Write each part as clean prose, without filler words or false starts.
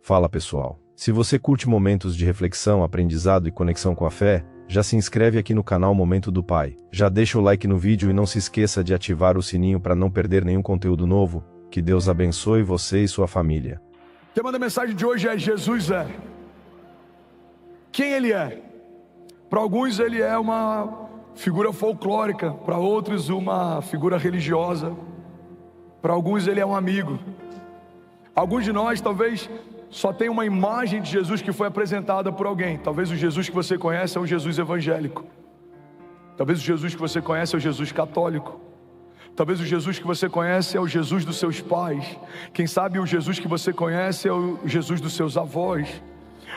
Fala pessoal, se você curte momentos de reflexão, aprendizado e conexão com a fé, já se inscreve aqui no canal Momento do Pai, já deixa o like no vídeo e não se esqueça de ativar o sininho para não perder nenhum conteúdo novo. Que Deus abençoe você e sua família. O tema da mensagem de hoje é Jesus é. Quem Ele é? Para alguns Ele é uma figura folclórica, para outros uma figura religiosa, para alguns Ele é um amigo. Alguns de nós talvez só tenham uma imagem de Jesus que foi apresentada por alguém. Talvez o Jesus que você conhece é o Jesus evangélico. Talvez o Jesus que você conhece é o Jesus católico. Talvez o Jesus que você conhece é o Jesus dos seus pais. Quem sabe o Jesus que você conhece é o Jesus dos seus avós.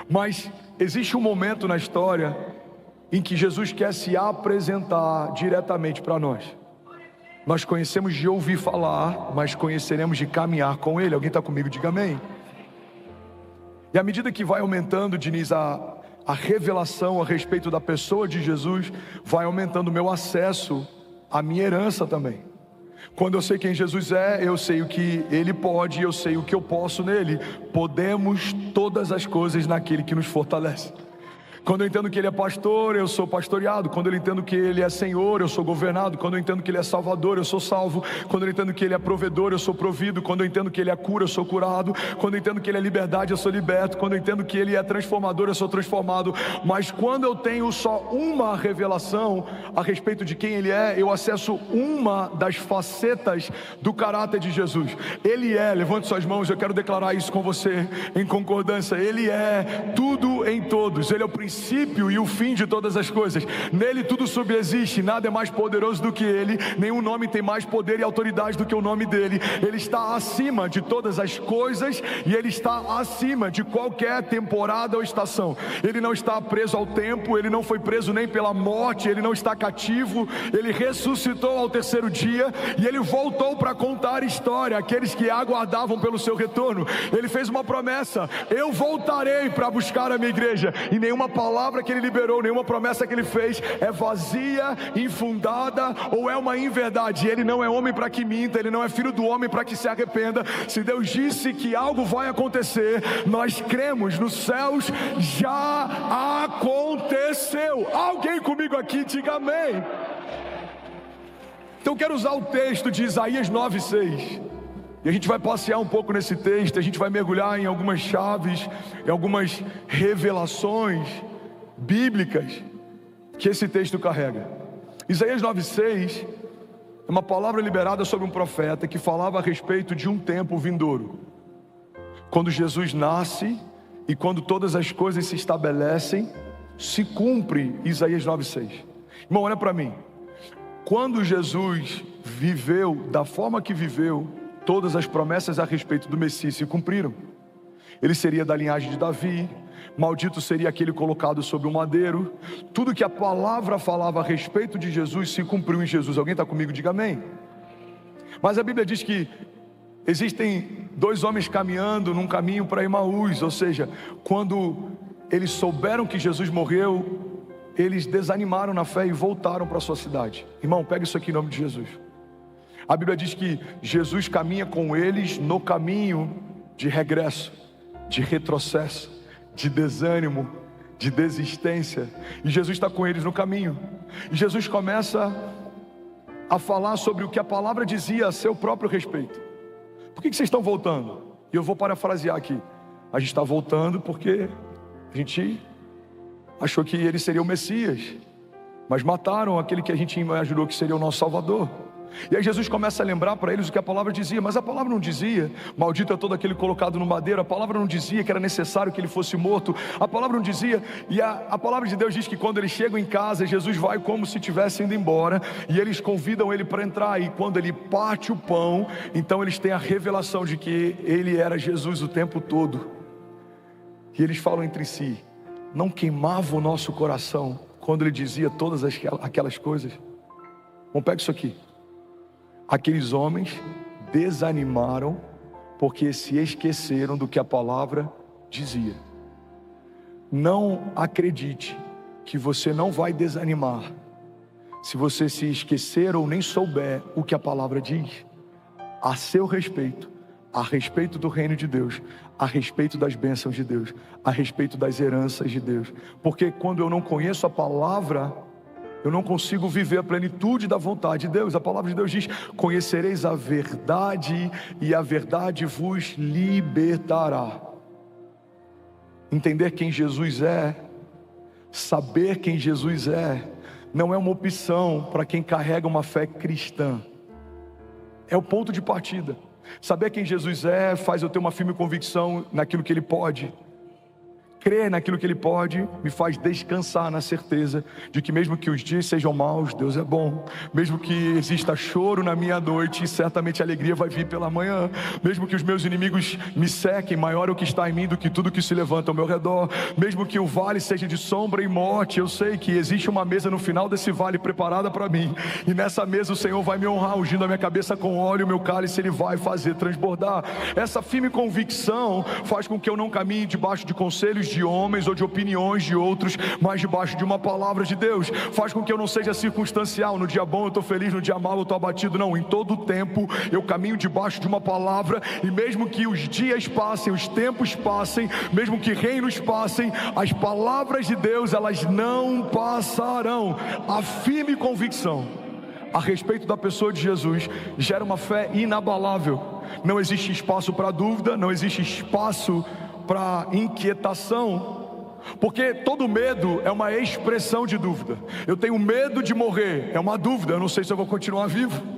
Mas existe um momento na história em que Jesus quer se apresentar diretamente para nós. Nós conhecemos de ouvir falar, mas conheceremos de caminhar com Ele. Alguém está comigo? Diga amém. E à medida que vai aumentando, Diniz, a revelação a respeito da pessoa de Jesus, vai aumentando o meu acesso à minha herança também. Quando eu sei quem Jesus é, eu sei o que Ele pode, eu sei o que eu posso nele. Podemos todas as coisas naquele que nos fortalece. Quando eu entendo que Ele é pastor, eu sou pastoreado. Quando eu entendo que Ele é Senhor, eu sou governado. Quando eu entendo que Ele é Salvador, eu sou salvo. Quando eu entendo que Ele é provedor, eu sou provido. Quando eu entendo que Ele é cura, eu sou curado. Quando eu entendo que Ele é liberdade, eu sou liberto. Quando eu entendo que Ele é transformador, eu sou transformado. Mas quando eu tenho só uma revelação a respeito de quem Ele é, eu acesso uma das facetas do caráter de Jesus. Ele é, levante suas mãos, eu quero declarar isso com você em concordância. Ele é tudo em todos. Ele é o princípio e o fim de todas as coisas. Nele tudo subsiste, nada é mais poderoso do que Ele. Nenhum nome tem mais poder e autoridade do que o nome dEle. Ele está acima de todas as coisas e Ele está acima de qualquer temporada ou estação. Ele não está preso ao tempo, Ele não foi preso nem pela morte, Ele não está cativo. Ele ressuscitou ao terceiro dia e Ele voltou para contar história àqueles que aguardavam pelo seu retorno. Ele fez uma promessa: eu voltarei para buscar a minha igreja. E nenhuma palavra que Ele liberou, nenhuma promessa que Ele fez é vazia, infundada ou é uma inverdade. Ele não é homem para que minta, Ele não é filho do homem para que se arrependa. Se Deus disse que algo vai acontecer, nós cremos. Nos céus já aconteceu. Alguém comigo aqui, diga amém. Então eu quero usar o texto de Isaías 9:6. E a gente vai passear um pouco nesse texto, a gente vai mergulhar em algumas chaves, em algumas revelações bíblicas que esse texto carrega. Isaías 9:6 é uma palavra liberada sobre um profeta que falava a respeito de um tempo vindouro, quando Jesus nasce e quando todas as coisas se estabelecem, se cumpre Isaías 9:6. Irmão, olha para mim. Quando Jesus viveu da forma que viveu, todas as promessas a respeito do Messias se cumpriram. Ele seria da linhagem de Davi, maldito seria aquele colocado sobre o madeiro. Tudo que a palavra falava a respeito de Jesus se cumpriu em Jesus. Alguém está comigo? Diga amém. Mas a Bíblia diz que existem dois homens caminhando num caminho para Emaús, ou seja, quando eles souberam que Jesus morreu, eles desanimaram na fé e voltaram para a sua cidade. Irmão, pega isso aqui em nome de Jesus. A Bíblia diz que Jesus caminha com eles no caminho de regresso, de retrocesso, de desânimo, de desistência. E Jesus está com eles no caminho. E Jesus começa a falar sobre o que a palavra dizia a seu próprio respeito. Por que vocês estão voltando? E eu vou parafrasear aqui. A gente está voltando porque a gente achou que ele seria o Messias, mas mataram aquele que a gente imaginou que seria o nosso Salvador. E aí Jesus começa a lembrar para eles o que a palavra dizia. Mas a palavra não dizia: maldito é todo aquele colocado no madeiro. A palavra não dizia que era necessário que ele fosse morto. A palavra não dizia. E a palavra de Deus diz que quando eles chegam em casa, Jesus vai como se estivesse indo embora, e eles convidam ele para entrar. E quando ele parte o pão, então eles têm a revelação de que ele era Jesus o tempo todo. E eles falam entre si: não queimava o nosso coração quando ele dizia todas aquelas coisas? Bom, pega isso aqui. Aqueles homens desanimaram porque se esqueceram do que a palavra dizia. Não acredite que você não vai desanimar se você se esquecer ou nem souber o que a palavra diz a seu respeito, a respeito do reino de Deus, a respeito das bênçãos de Deus, a respeito das heranças de Deus. Porque quando eu não conheço a palavra, eu não consigo viver a plenitude da vontade de Deus. A palavra de Deus diz: conhecereis a verdade e a verdade vos libertará. Entender quem Jesus é, saber quem Jesus é, não é uma opção para quem carrega uma fé cristã. É o ponto de partida. Saber quem Jesus é faz eu ter uma firme convicção naquilo que Ele pode. Crer naquilo que Ele pode me faz descansar na certeza de que mesmo que os dias sejam maus, Deus é bom. Mesmo que exista choro na minha noite, certamente a alegria vai vir pela manhã. Mesmo que os meus inimigos me sequem, maior é o que está em mim do que tudo que se levanta ao meu redor. Mesmo que o vale seja de sombra e morte, eu sei que existe uma mesa no final desse vale preparada para mim. E nessa mesa o Senhor vai me honrar, ungindo a minha cabeça com óleo, o meu cálice Ele vai fazer transbordar. Essa firme convicção faz com que eu não caminhe debaixo de conselhos de homens ou de opiniões de outros, mas debaixo de uma palavra de Deus. Faz com que eu não seja circunstancial. No dia bom eu estou feliz, no dia mau eu estou abatido. Não, em todo o tempo eu caminho debaixo de uma palavra. E mesmo que os dias passem, os tempos passem, mesmo que reinos passem, as palavras de Deus, elas não passarão. A firme convicção a respeito da pessoa de Jesus gera uma fé inabalável. Não existe espaço para dúvida, não existe espaço para inquietação, porque todo medo é uma expressão de dúvida. Eu tenho medo de morrer, é uma dúvida, eu não sei se eu vou continuar vivo.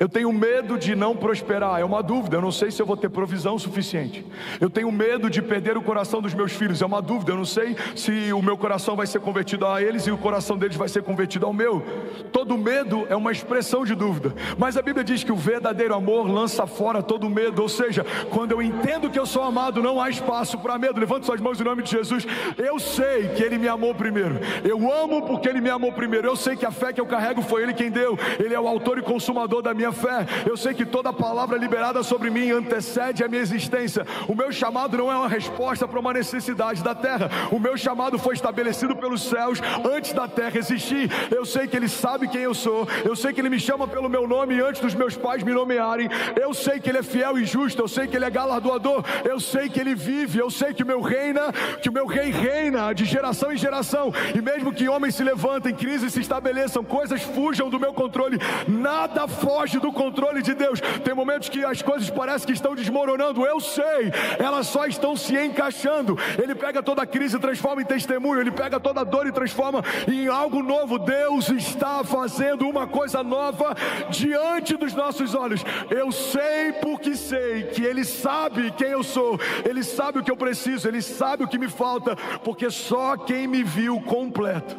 Eu tenho medo de não prosperar, é uma dúvida, eu não sei se eu vou ter provisão suficiente. Eu tenho medo de perder o coração dos meus filhos, é uma dúvida, eu não sei se o meu coração vai ser convertido a eles e o coração deles vai ser convertido ao meu. Todo medo é uma expressão de dúvida, mas a Bíblia diz que o verdadeiro amor lança fora todo medo. Ou seja, quando eu entendo que eu sou amado, não há espaço para medo. Levante suas mãos em nome de Jesus. Eu sei que Ele me amou primeiro, eu amo porque Ele me amou primeiro. Eu sei que a fé que eu carrego foi Ele quem deu, Ele é o autor e consumador da minha fé. Eu sei que toda palavra liberada sobre mim antecede a minha existência. O meu chamado não é uma resposta para uma necessidade da terra. O meu chamado foi estabelecido pelos céus antes da terra existir. Eu sei que Ele sabe quem eu sou. Eu sei que Ele me chama pelo meu nome antes dos meus pais me nomearem. Eu sei que Ele é fiel e justo. Eu sei que Ele é galardoador. Eu sei que Ele vive. Eu sei que o meu rei reina de geração em geração. E mesmo que homens se levantem, crises se estabeleçam, coisas fujam do meu controle, nada foge do controle de Deus. Tem momentos que as coisas parecem que estão desmoronando, eu sei, elas só estão se encaixando. Ele pega toda a crise e transforma em testemunho. Ele pega toda a dor e transforma em algo novo. Deus está fazendo uma coisa nova diante dos nossos olhos. Eu sei porque sei que Ele sabe quem eu sou, Ele sabe o que eu preciso, Ele sabe o que me falta, porque só quem me viu completo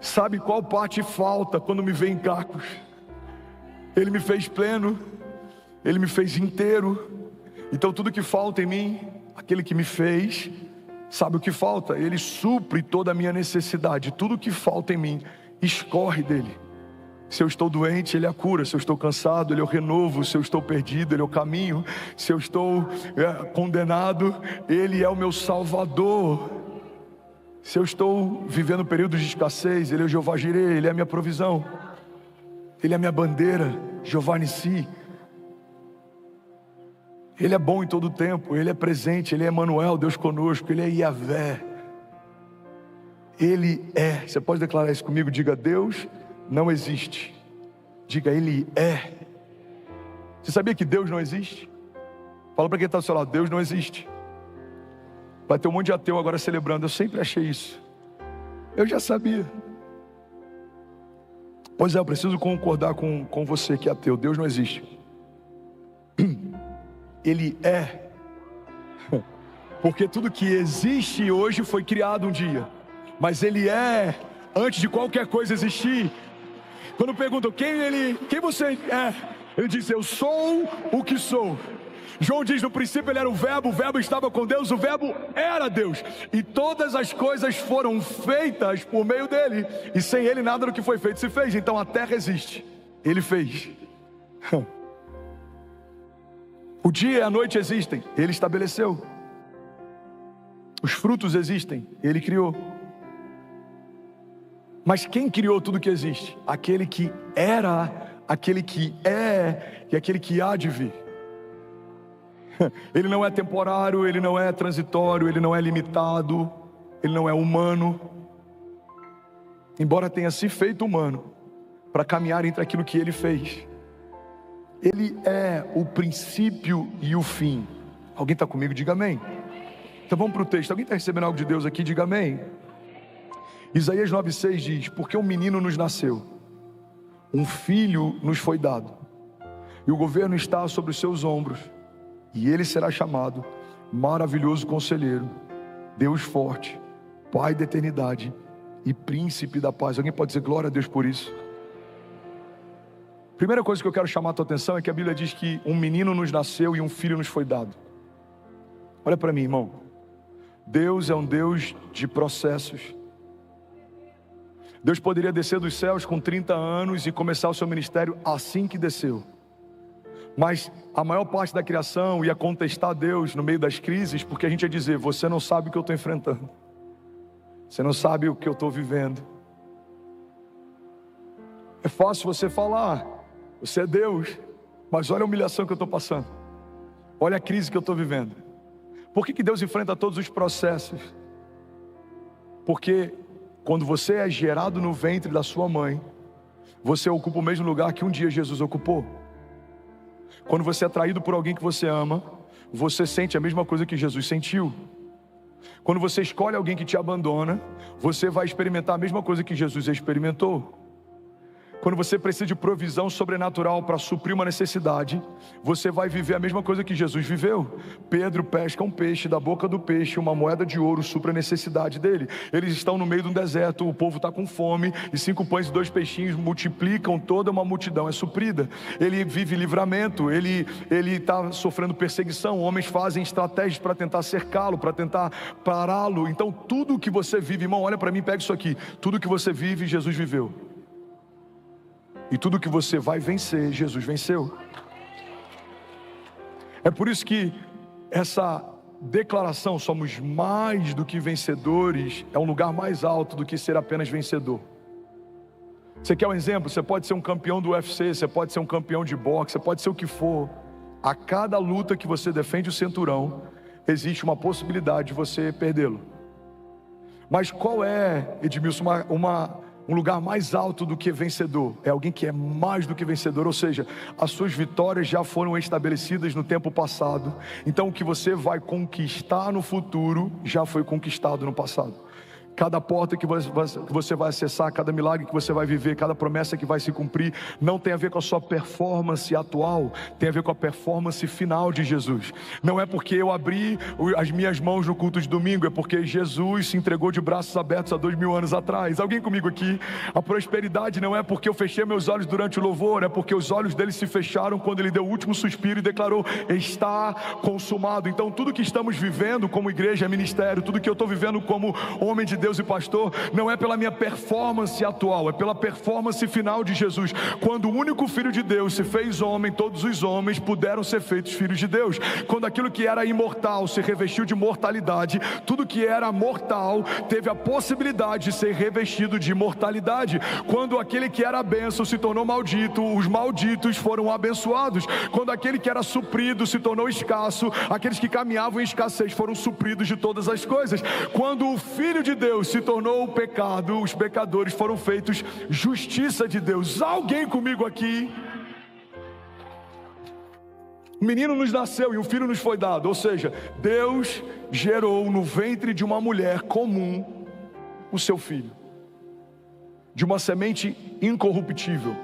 sabe qual parte falta quando me vê em cacos. Ele me fez pleno, Ele me fez inteiro. Então tudo que falta em mim, aquele que me fez sabe o que falta. Ele supre toda a minha necessidade. Tudo que falta em mim escorre dele. Se eu estou doente, Ele é a cura. Se eu estou cansado, Ele é o renovo. Se eu estou perdido, Ele é o caminho. Se eu estou condenado, Ele é o meu Salvador. Se eu estou vivendo períodos de escassez, Ele é o Jeová Jireh, Ele é a minha provisão. Ele é a minha bandeira, Jeová Nissi. Ele é bom em todo o tempo, Ele é presente, Ele é Emanuel, Deus conosco, Ele é Yahvé. Ele é, você pode declarar isso comigo? Diga: Deus não existe. Diga: Ele é. Você sabia que Deus não existe? Fala para quem está do seu lado: Deus não existe. Vai ter um monte de ateu agora celebrando. Eu sempre achei isso. Eu já sabia. Pois é, eu preciso concordar com você que é ateu. Deus não existe. Ele é. Porque tudo que existe hoje foi criado um dia. Mas Ele é antes de qualquer coisa existir. Quando perguntam quem você é, Ele diz: eu sou o que sou. João diz: no princípio Ele era o Verbo estava com Deus, o Verbo era Deus, e todas as coisas foram feitas por meio dele, e sem Ele nada do que foi feito se fez. Então a terra existe, Ele fez. O dia e a noite existem, Ele estabeleceu. Os frutos existem, Ele criou. Mas quem criou tudo que existe? Aquele que era aquele que é e aquele que há de vir. Ele não é temporário, ele não é transitório, ele não é limitado, ele não é humano. Embora tenha se feito humano para caminhar entre aquilo que ele fez, ele é o princípio e o fim. Alguém está comigo? Diga amém. Então vamos para o texto. Alguém está recebendo algo de Deus aqui? Diga amém. Isaías 9,6 diz: porque um menino nos nasceu, um filho nos foi dado, e o governo está sobre os seus ombros, e ele será chamado Maravilhoso Conselheiro, Deus Forte, Pai da Eternidade e Príncipe da Paz. Alguém pode dizer glória a Deus por isso? Primeira coisa que eu quero chamar a tua atenção é que a Bíblia diz que um menino nos nasceu e um filho nos foi dado. Olha para mim, irmão. Deus é um Deus de processos. Deus poderia descer dos céus com 30 anos e começar o seu ministério assim que desceu. Mas a maior parte da criação ia contestar Deus no meio das crises, porque a gente ia dizer: você não sabe o que eu estou enfrentando, você não sabe o que eu estou vivendo. É fácil você falar, você é Deus, mas olha a humilhação que eu estou passando, olha a crise que eu estou vivendo. Por que Deus enfrenta todos os processos? Porque quando você é gerado no ventre da sua mãe, você ocupa o mesmo lugar que um dia Jesus ocupou. Quando você é traído por alguém que você ama, você sente a mesma coisa que Jesus sentiu. Quando você escolhe alguém que te abandona, você vai experimentar a mesma coisa que Jesus experimentou. Quando você precisa de provisão sobrenatural para suprir uma necessidade, você vai viver a mesma coisa que Jesus viveu. Pedro pesca um peixe, da boca do peixe uma moeda de ouro supre a necessidade dele. Eles estão no meio de um deserto, o povo está com fome, e 5 pães e 2 peixinhos multiplicam, toda uma multidão é suprida. Ele vive livramento, ele está sofrendo perseguição, homens fazem estratégias para tentar cercá-lo, para tentar pará-lo. Então tudo que você vive, irmão, olha para mim, pega isso aqui, tudo que você vive, Jesus viveu. E tudo que você vai vencer, Jesus venceu. É por isso que essa declaração, somos mais do que vencedores, é um lugar mais alto do que ser apenas vencedor. Você quer um exemplo? Você pode ser um campeão do UFC, você pode ser um campeão de boxe, você pode ser o que for. A cada luta que você defende o cinturão, existe uma possibilidade de você perdê-lo. Mas qual é, Edmilson, um lugar mais alto do que vencedor? É alguém que é mais do que vencedor, ou seja, as suas vitórias já foram estabelecidas no tempo passado. Então o que você vai conquistar no futuro já foi conquistado no passado. Cada porta que você vai acessar, cada milagre que você vai viver, cada promessa que vai se cumprir, não tem a ver com a sua performance atual, tem a ver com a performance final de Jesus. Não é porque eu abri as minhas mãos no culto de domingo, é porque Jesus se entregou de braços abertos há 2000 anos atrás. Alguém comigo aqui? A prosperidade não é porque eu fechei meus olhos durante o louvor, é porque os olhos dele se fecharam quando ele deu o último suspiro e declarou: está consumado. Então tudo que estamos vivendo como igreja, ministério, tudo que eu estou vivendo como homem de Deus e pastor, não é pela minha performance atual, é pela performance final de Jesus. Quando o único Filho de Deus se fez homem, todos os homens puderam ser feitos filhos de Deus. Quando aquilo que era imortal se revestiu de mortalidade, tudo que era mortal teve a possibilidade de ser revestido de imortalidade. Quando aquele que era bênção se tornou maldito, os malditos foram abençoados. Quando aquele que era suprido se tornou escasso, aqueles que caminhavam em escassez foram supridos de todas as coisas. Quando o Filho de Deus se tornou o pecado, os pecadores foram feitos justiça de Deus. Alguém comigo aqui? Um menino nos nasceu e um filho nos foi dado. Ou seja, Deus gerou no ventre de uma mulher comum o seu filho, de uma semente incorruptível.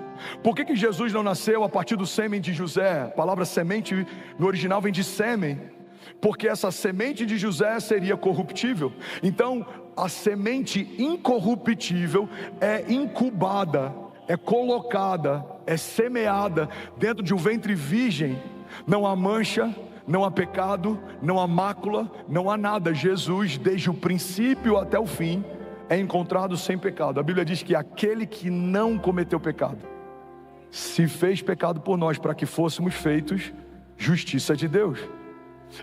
Por que Jesus não nasceu a partir do sêmen de José? A palavra semente no original vem de sêmen, porque essa semente de José seria corruptível. Então a semente incorruptível é incubada, é colocada, é semeada dentro de um ventre virgem. Não há mancha, não há pecado, não há mácula, não há nada. Jesus, desde o princípio até o fim, é encontrado sem pecado. A Bíblia diz que aquele que não cometeu pecado se fez pecado por nós, para que fôssemos feitos justiça de Deus.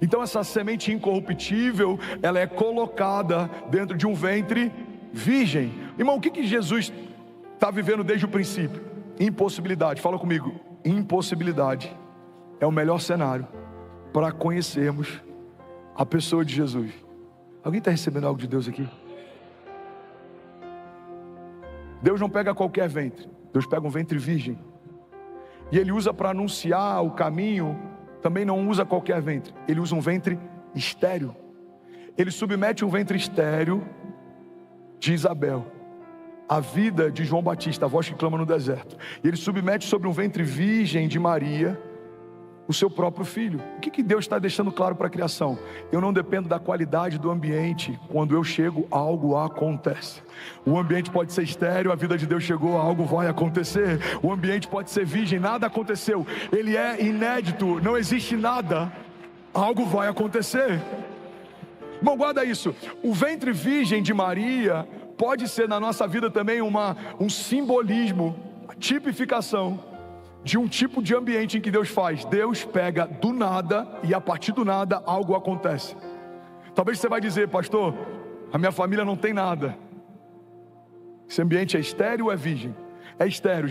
Então essa semente incorruptível, ela é colocada dentro de um ventre virgem. Irmão, o que Jesus está vivendo desde o princípio? impossibilidade, fala comigo, impossibilidade é o melhor cenário para conhecermos a pessoa de Jesus. Alguém está recebendo algo de Deus aqui? Deus não pega qualquer ventre, Deus pega um ventre virgem, e Ele usa para anunciar o caminho, também não usa qualquer ventre, Ele usa um ventre estéril. Ele submete um ventre estéril de Isabel, a vida de João Batista, a voz que clama no deserto, e Ele submete sobre um ventre virgem de Maria o seu próprio filho. O que Deus está deixando claro para a criação? Eu não dependo da qualidade do ambiente. Quando eu chego, algo acontece. O ambiente pode ser estéril, a vida de Deus chegou, algo vai acontecer. O ambiente pode ser virgem, nada aconteceu. Ele é inédito, não existe nada, algo vai acontecer. Bom, guarda isso. O ventre virgem de Maria pode ser na nossa vida também um simbolismo, uma tipificação de um tipo de ambiente em que Deus faz. Deus pega do nada e a partir do nada algo acontece. Talvez você vai dizer: pastor, a minha família não tem nada. Esse ambiente é estéril ou é virgem? É estéril,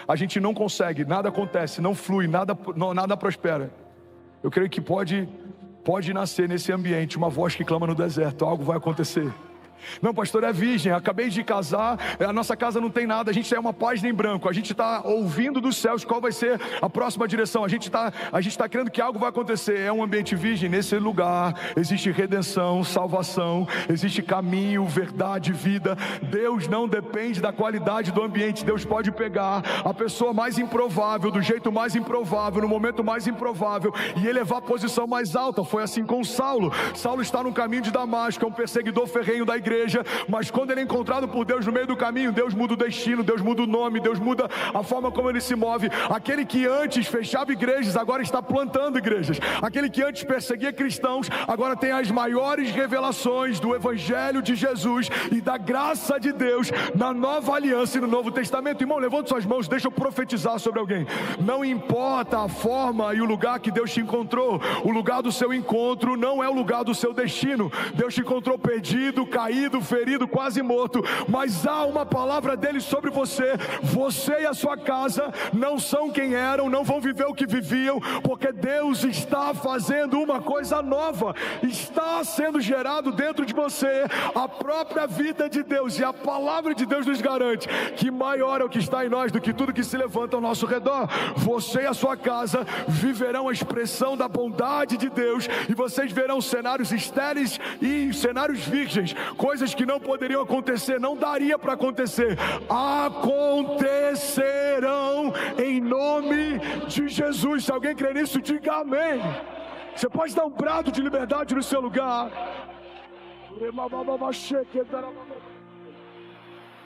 a gente não consegue, nada acontece, não flui, nada prospera. Eu creio que pode nascer nesse ambiente uma voz que clama no deserto, algo vai acontecer. Não, pastor, é virgem, acabei de casar, a nossa casa não tem nada, a gente é uma página em branco, a gente está ouvindo dos céus qual vai ser a próxima direção, a gente está crendo que algo vai acontecer. É um ambiente virgem. Nesse lugar existe redenção, salvação, existe caminho, verdade, vida. Deus não depende da qualidade do ambiente. Deus pode pegar a pessoa mais improvável, do jeito mais improvável, no momento mais improvável, e elevar a posição mais alta. Foi assim com Saulo. Saulo está no caminho de Damasco, é um perseguidor ferrenho da igreja, mas quando ele é encontrado por Deus no meio do caminho, Deus muda o destino, Deus muda o nome, Deus muda a forma como ele se move. Aquele que antes fechava igrejas, agora está plantando igrejas. Aquele que antes perseguia cristãos, agora tem as maiores revelações do Evangelho de Jesus e da graça de Deus na nova aliança e no Novo Testamento. Irmão, levante suas mãos, deixa eu profetizar sobre alguém. Não importa a forma e o lugar que Deus te encontrou, o lugar do seu encontro não é o lugar do seu destino. Deus te encontrou perdido, caído, ferido, quase morto, mas há uma palavra dele sobre você. Você e a sua casa não são quem eram, não vão viver o que viviam, porque Deus está fazendo uma coisa nova, está sendo gerado dentro de você a própria vida de Deus, e a palavra de Deus nos garante que maior é o que está em nós do que tudo que se levanta ao nosso redor. Você e a sua casa viverão a expressão da bondade de Deus, e vocês verão cenários estéreis e cenários virgens, coisas que não poderiam acontecer, não daria para acontecer, acontecerão em nome de Jesus. Se alguém crê nisso, diga amém. Você pode dar um brado de liberdade no seu lugar.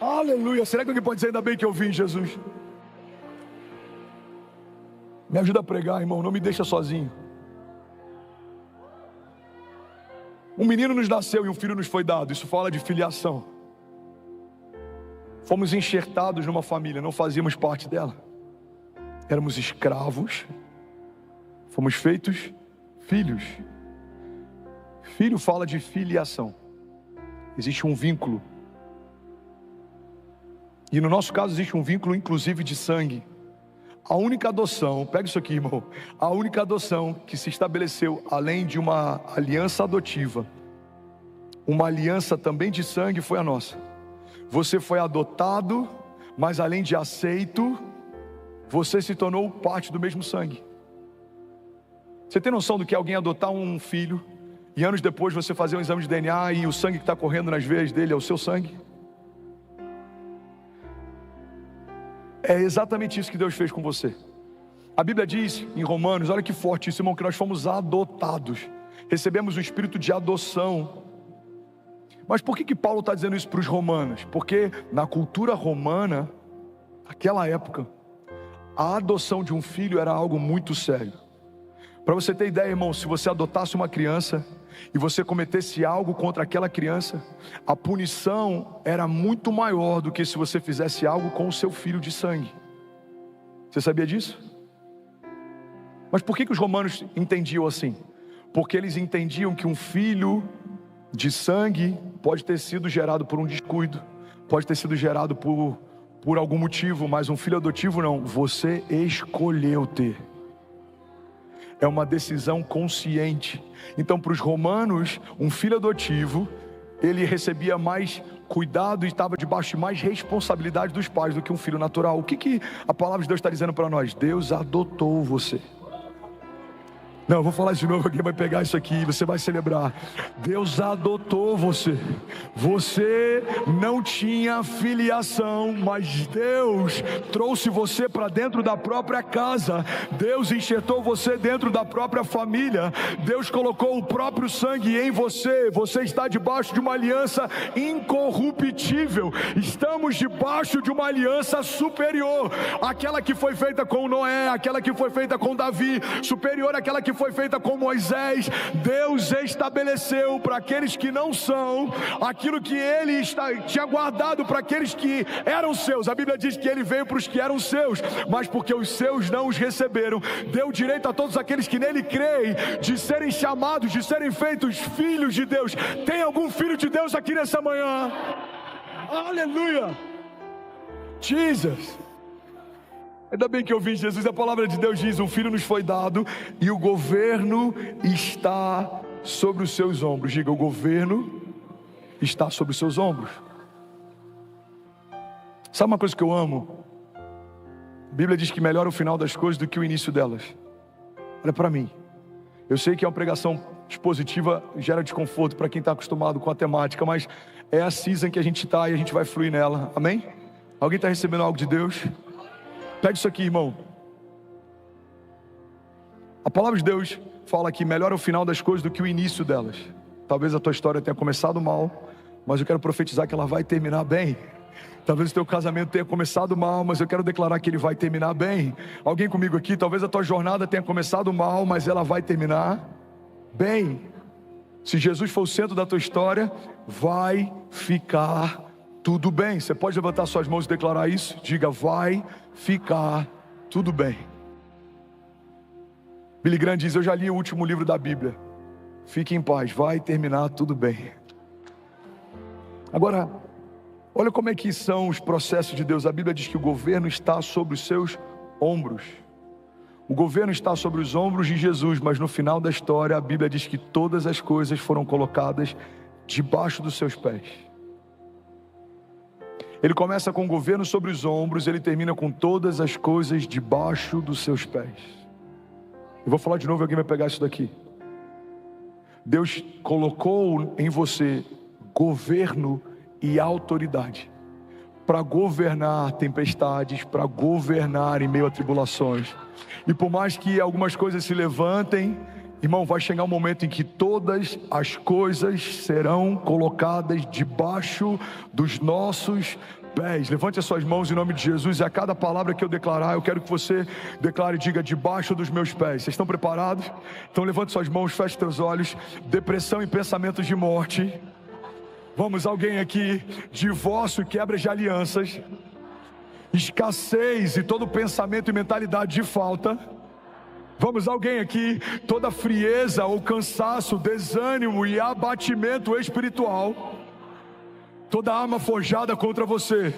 Aleluia. Será que alguém pode dizer: ainda bem que eu vim, Jesus? Me ajuda a pregar, irmão, não me deixa sozinho. Um menino nos nasceu e um filho nos foi dado. Isso fala de filiação. Fomos enxertados numa família, não fazíamos parte dela. Éramos escravos. Fomos feitos filhos. Filho fala de filiação. Existe um vínculo. E no nosso caso existe um vínculo inclusive de sangue. A única adoção, pega isso aqui, irmão, a única adoção que se estabeleceu além de uma aliança adotiva, uma aliança também de sangue, foi a nossa. Você foi adotado, mas além de aceito, você se tornou parte do mesmo sangue. Você tem noção do que é alguém adotar um filho e anos depois você fazer um exame de DNA e o sangue que está correndo nas veias dele é o seu sangue? É exatamente isso que Deus fez com você. A Bíblia diz em Romanos, olha que forte isso, irmão, que nós fomos adotados, recebemos um espírito de adoção. Mas por que Paulo está dizendo isso para os romanos? Porque na cultura romana, naquela época, a adoção de um filho era algo muito sério. Para você ter ideia, irmão, se você adotasse uma criança e você cometesse algo contra aquela criança, a punição era muito maior do que se você fizesse algo com o seu filho de sangue. Você sabia disso? Mas por que os romanos entendiam assim? Porque eles entendiam que um filho de sangue pode ter sido gerado por um descuido, pode ter sido gerado por por algum motivo, mas um filho adotivo não, você escolheu ter. É uma decisão consciente. Então, para os romanos, um filho adotivo, ele recebia mais cuidado e estava debaixo de mais responsabilidade dos pais do que um filho natural. O que a palavra de Deus está dizendo para nós? Deus adotou você. Não, eu vou falar de novo, alguém vai pegar isso aqui e você vai celebrar. Deus adotou você. Você não tinha filiação, mas Deus trouxe você para dentro da própria casa. Deus enxertou você dentro da própria família. Deus colocou o próprio sangue em você. Você está debaixo de uma aliança incorruptível. Estamos debaixo de uma aliança superior. Aquela que foi feita com Noé, aquela que foi feita com Davi, superior àquela que foi feita com Moisés. Deus estabeleceu para aqueles que não são aquilo que Ele tinha guardado para aqueles que eram seus. A Bíblia diz que Ele veio para os que eram seus, mas porque os seus não os receberam, deu direito a todos aqueles que nele creem de serem chamados, de serem feitos filhos de Deus. Tem algum filho de Deus aqui nessa manhã? Aleluia! Jesus! Ainda bem que eu vi Jesus. A palavra de Deus diz: um filho nos foi dado e o governo está sobre os seus ombros. Diga, o governo está sobre os seus ombros. Sabe uma coisa que eu amo? A Bíblia diz que melhor é o final das coisas do que o início delas. Olha para mim. Eu sei que é uma pregação expositiva, gera desconforto para quem está acostumado com a temática, mas é a season que a gente está e a gente vai fluir nela. Amém? Alguém está recebendo algo de Deus? Pega isso aqui, irmão. A palavra de Deus fala que melhor é o final das coisas do que o início delas. Talvez a tua história tenha começado mal, mas eu quero profetizar que ela vai terminar bem. Talvez o teu casamento tenha começado mal, mas eu quero declarar que ele vai terminar bem. Alguém comigo aqui? Talvez a tua jornada tenha começado mal, mas ela vai terminar bem. Se Jesus for o centro da tua história, vai ficar tudo bem. Você pode levantar suas mãos e declarar isso? Diga, vai ficar tudo bem. Billy Graham diz: eu já li o último livro da Bíblia. Fique em paz, vai terminar tudo bem. Agora, olha como é que são os processos de Deus. A Bíblia diz que o governo está sobre os seus ombros. O governo está sobre os ombros de Jesus, mas no final da história a Bíblia diz que todas as coisas foram colocadas debaixo dos seus pés. Ele começa com o governo sobre os ombros, ele termina com todas as coisas debaixo dos seus pés. Eu vou falar de novo e alguém vai pegar isso daqui. Deus colocou em você governo e autoridade para governar tempestades, para governar em meio a tribulações. E por mais que algumas coisas se levantem, irmão, vai chegar um momento em que todas as coisas serão colocadas debaixo dos nossos pés. Levante as suas mãos em nome de Jesus, e a cada palavra que eu declarar, eu quero que você declare e diga: debaixo dos meus pés. Vocês estão preparados? Então levante suas mãos, feche seus olhos. Depressão e pensamentos de morte. Vamos, alguém aqui? Divórcio e quebra de alianças. Escassez e todo pensamento e mentalidade de falta. Vamos, alguém aqui? Toda frieza ou cansaço, desânimo e abatimento espiritual. Toda arma forjada contra você.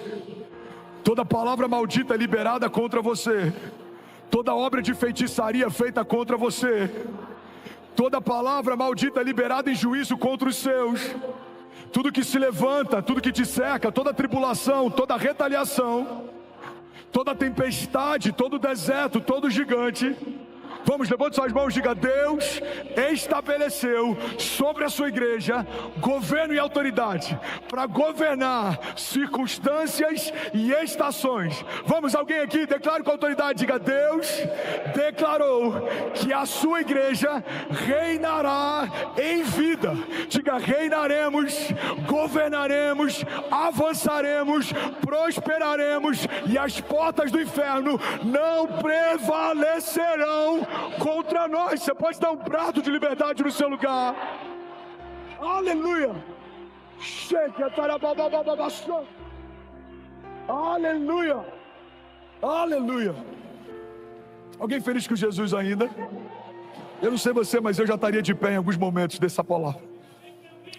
Toda palavra maldita liberada contra você. Toda obra de feitiçaria feita contra você. Toda palavra maldita liberada em juízo contra os seus. Tudo que se levanta, tudo que te cerca, toda tribulação, toda retaliação, toda tempestade, todo deserto, todo gigante. Vamos, levante suas mãos e diga: Deus estabeleceu sobre a sua igreja governo e autoridade para governar circunstâncias e estações. Vamos, alguém aqui? Declare com autoridade, diga: Deus declarou que a sua igreja reinará em vida. Diga: reinaremos, governaremos, avançaremos, prosperaremos e as portas do inferno não prevalecerão contra nós. Você pode dar um brado de liberdade no seu lugar. Aleluia. Aleluia. Aleluia. Alguém feliz com Jesus ainda? Eu não sei você, mas eu já estaria de pé em alguns momentos dessa palavra.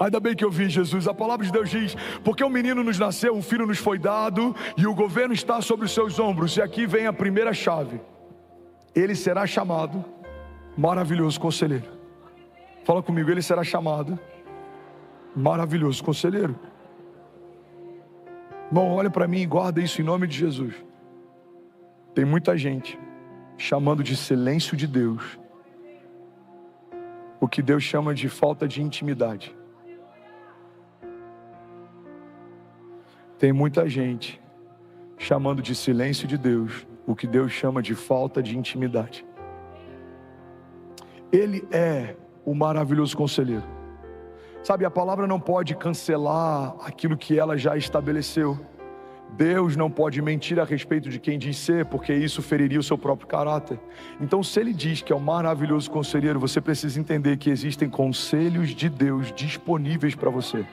Ainda bem que eu vi Jesus. A palavra de Deus diz: porque um menino nos nasceu, um filho nos foi dado, e o governo está sobre os seus ombros. E aqui vem a primeira chave: ele será chamado Maravilhoso Conselheiro. Fala comigo, ele será chamado Maravilhoso Conselheiro. Irmão, olha para mim e guarda isso em nome de Jesus. Tem muita gente chamando de silêncio de Deus o que Deus chama de falta de intimidade. Tem muita gente chamando de silêncio de Deus o que Deus chama de falta de intimidade. Ele é o maravilhoso conselheiro. Sabe, a palavra não pode cancelar aquilo que ela já estabeleceu. Deus não pode mentir a respeito de quem diz ser, porque isso feriria o seu próprio caráter. Então, se Ele diz que é o maravilhoso conselheiro, você precisa entender que existem conselhos de Deus disponíveis para você.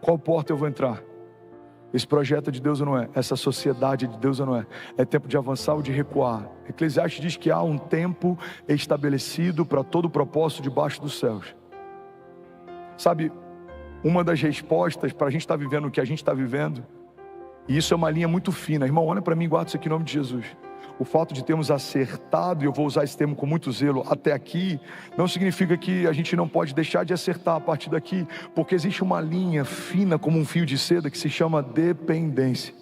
Qual porta eu vou entrar? Esse projeto é de Deus ou não é? Essa sociedade é de Deus ou não é? É tempo de avançar ou de recuar? Eclesiastes diz que há um tempo estabelecido para todo o propósito debaixo dos céus. Sabe, uma das respostas para a gente estar vivendo o que a gente está vivendo, e isso é uma linha muito fina, irmão, olha para mim e guarda isso aqui em nome de Jesus. O fato de termos acertado, e eu vou usar esse termo com muito zelo, até aqui, não significa que a gente não pode deixar de acertar a partir daqui, porque existe uma linha fina como um fio de seda que se chama dependência.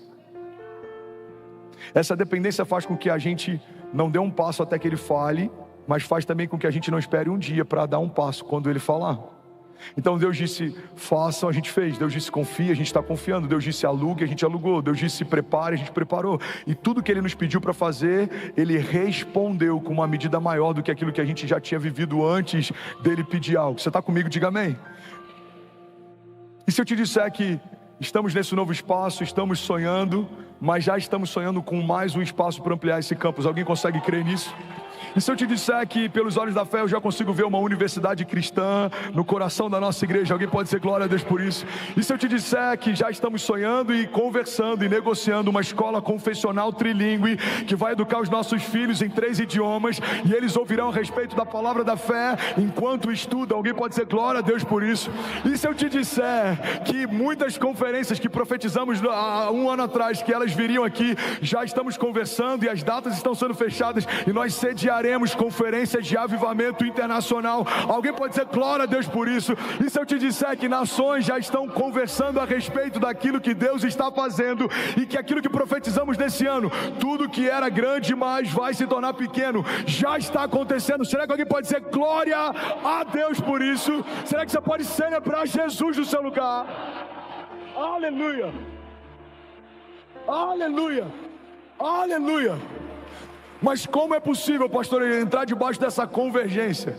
Essa dependência faz com que a gente não dê um passo até que Ele fale, mas faz também com que a gente não espere um dia para dar um passo quando Ele falar. Então Deus disse façam, a gente fez. Deus disse confia, a gente está confiando. Deus disse alugue, a gente alugou. Deus disse prepare, a gente preparou. E tudo que Ele nos pediu para fazer, Ele respondeu com uma medida maior do que aquilo que a gente já tinha vivido antes dEle pedir algo. Você está comigo? Diga amém. E se eu te disser que estamos nesse novo espaço, estamos sonhando, mas já estamos sonhando com mais um espaço para ampliar esse campus? Alguém consegue crer nisso? E se eu te disser que pelos olhos da fé eu já consigo ver uma universidade cristã no coração da nossa igreja? Alguém pode dizer glória a Deus por isso? E se eu te disser que já estamos sonhando e conversando e negociando uma escola confessional trilingüe que vai educar os nossos filhos em 3 idiomas e eles ouvirão a respeito da palavra da fé enquanto estudam? Alguém pode dizer glória a Deus por isso? E se eu te disser que muitas conferências que profetizamos há um ano atrás que elas viriam aqui, já estamos conversando e as datas estão sendo fechadas e nós sediaremos conferências de avivamento internacional? Alguém pode dizer glória a Deus por isso? E se eu te disser que nações já estão conversando a respeito daquilo que Deus está fazendo e que aquilo que profetizamos nesse ano, tudo que era grande demais vai se tornar pequeno, já está acontecendo? Será que alguém pode dizer glória a Deus por isso? Será que você pode celebrar Jesus no seu lugar? Aleluia! Aleluia! Aleluia! Mas como é possível, pastor, entrar debaixo dessa convergência?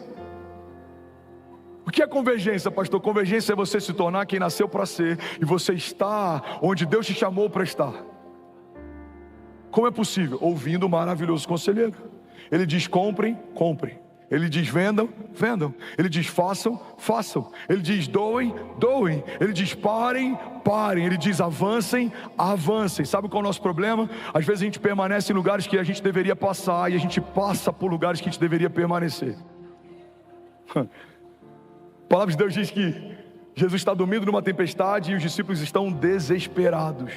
O que é convergência, pastor? Convergência é você se tornar quem nasceu para ser e você está onde Deus te chamou para estar. Como é possível? Ouvindo o maravilhoso conselheiro. Ele diz comprem, comprem. Ele diz vendam, vendam. Ele diz façam, façam. Ele diz doem, doem. Ele diz parem, parem. Ele diz avancem, avancem. Sabe qual é o nosso problema? Às vezes a gente permanece em lugares que a gente deveria passar e a gente passa por lugares que a gente deveria permanecer. A palavra de Deus diz que Jesus está dormindo numa tempestade e os discípulos estão desesperados.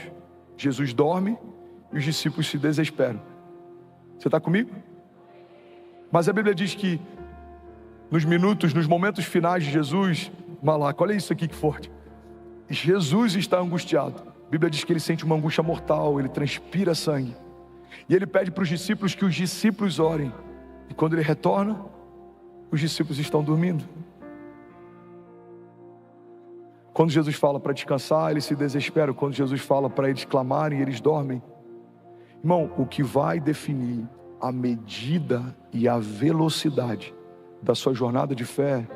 Jesus dorme e os discípulos se desesperam. Você está comigo? Mas a Bíblia diz que nos momentos finais de Jesus, Malaco, olha isso aqui que forte. Jesus está angustiado. A Bíblia diz que ele sente uma angústia mortal, ele transpira sangue. E ele pede para os discípulos que os discípulos orem. E quando ele retorna, os discípulos estão dormindo. Quando Jesus fala para descansar, eles se desesperam. Quando Jesus fala para eles clamarem, eles dormem. Irmão, o que vai definir a medida e a velocidade da sua jornada de fé